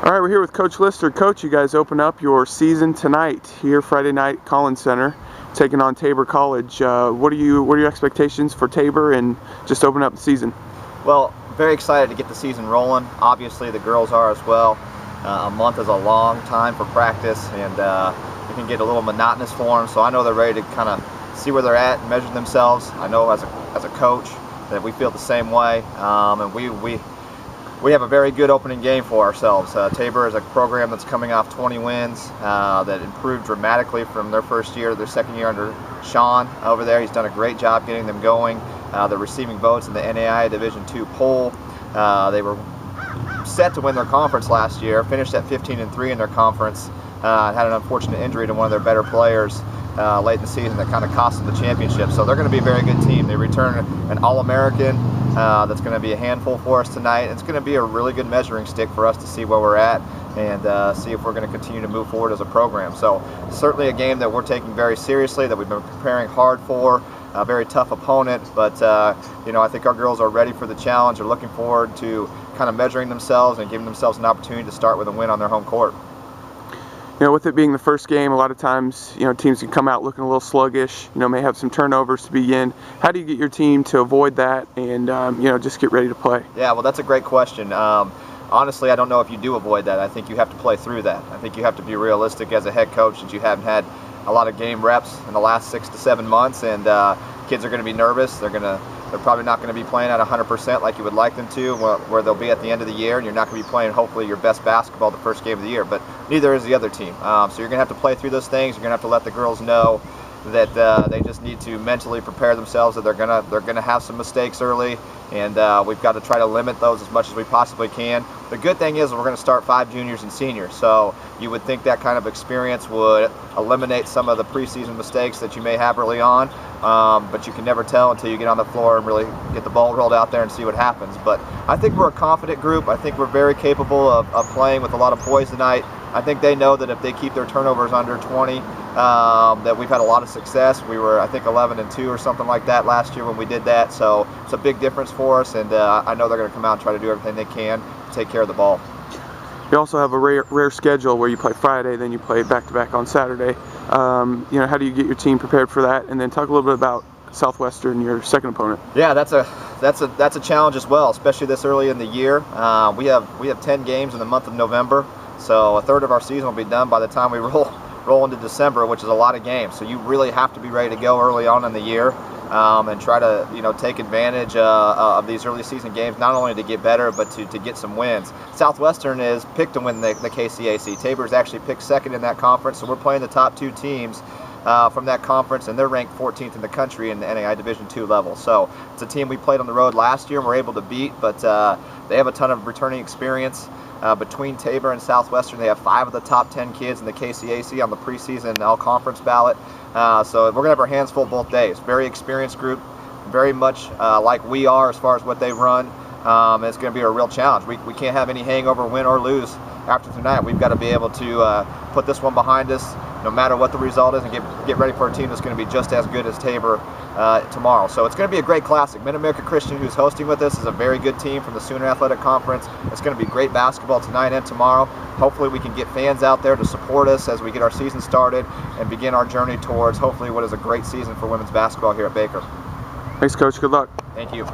All right, we're here with Coach Lister. Coach, you guys open up your season tonight here Friday night at Collins Center, taking on Tabor College. What are your expectations for Tabor and just open up the season? Well, very excited to get the season rolling. Obviously, the girls are as well. A month is a long time for practice, and it can get a little monotonous for them. So I know they're ready to kind of see where they're at and measure themselves. I know as a coach that we feel the same way, and we have a very good opening game for ourselves. Tabor is a program that's coming off 20 wins that improved dramatically from their first year to their second year under Sean over there. He's done a great job getting them going. They're receiving votes in the NAIA Division II poll. They were set to win their conference last year, finished at 15-3 in their conference, had an unfortunate injury to one of their better players late in the season that kind of cost them the championship. So they're going to be a very good team. They return an All-American that's going to be a handful for us tonight. It's going to be a really good measuring stick for us to see where we're at and see if we're going to continue to move forward as a program. So certainly a game that we're taking very seriously, that we've been preparing hard for. A very tough opponent, but I think our girls are ready for the challenge. They're looking forward to kind of measuring themselves and giving themselves an opportunity to start with a win on their home court. With it being the first game, a lot of times, teams can come out looking a little sluggish, may have some turnovers to begin. How do you get your team to avoid that and, just get ready to play? Yeah, well, that's a great question. Honestly, I don't know if you do avoid that. I think you have to play through that. I think you have to be realistic as a head coach since you haven't had a lot of game reps in the last 6 to 7 months, and kids are going to be nervous. They're probably not going to be playing at 100% like you would like them to, where they'll be at the end of the year, and you're not going to be playing hopefully your best basketball the first game of the year, but neither is the other team. So you're going to have to play through those things. You're going to have to let the girls know that they just need to mentally prepare themselves, that they're gonna have some mistakes early, and we've got to try to limit those as much as we possibly can. The good thing is we're going to start 5 juniors and seniors, so you would think that kind of experience would eliminate some of the preseason mistakes that you may have early on, but you can never tell until you get on the floor and really get the ball rolled out there and see what happens. But I think we're a confident group. I think we're very capable of playing with a lot of poise tonight. I think they know that if they keep their turnovers under 20, that we've had a lot of success. We were, I think, 11-2 or something like that last year when we did that. So it's a big difference for us, and I know they're going to come out and try to do everything they can to take care of the ball. You also have a rare schedule where you play Friday, then you play back-to-back on Saturday. How do you get your team prepared for that? And then talk a little bit about Southwestern, your second opponent. Yeah, that's a challenge as well, especially this early in the year. We have 10 games in the month of November. So a third of our season will be done by the time we roll into December, which is a lot of games. So you really have to be ready to go early on in the year and try to take advantage of these early season games, not only to get better but to get some wins. Southwestern is picked to win the KCAC. Tabor is actually picked second in that conference, so we're playing the top 2 teams from that conference, and they're ranked 14th in the country in the NAIA Division II level. So it's a team we played on the road last year and were able to beat, but they have a ton of returning experience. Between Tabor and Southwestern, they have 5 of the top 10 kids in the KCAC on the preseason all-conference ballot. So we're going to have our hands full both days. Very experienced group, very much like we are as far as what they run. It's going to be a real challenge. We can't have any hangover, win or lose after tonight. We've got to be able to put this one behind us, no matter what the result is, and get ready for a team that's going to be just as good as Tabor tomorrow. So it's going to be a great classic. Mid-America Christian, who's hosting with us, is a very good team from the Sooner Athletic Conference. It's going to be great basketball tonight and tomorrow. Hopefully we can get fans out there to support us as we get our season started and begin our journey towards hopefully what is a great season for women's basketball here at Baker. Thanks, Coach. Good luck. Thank you.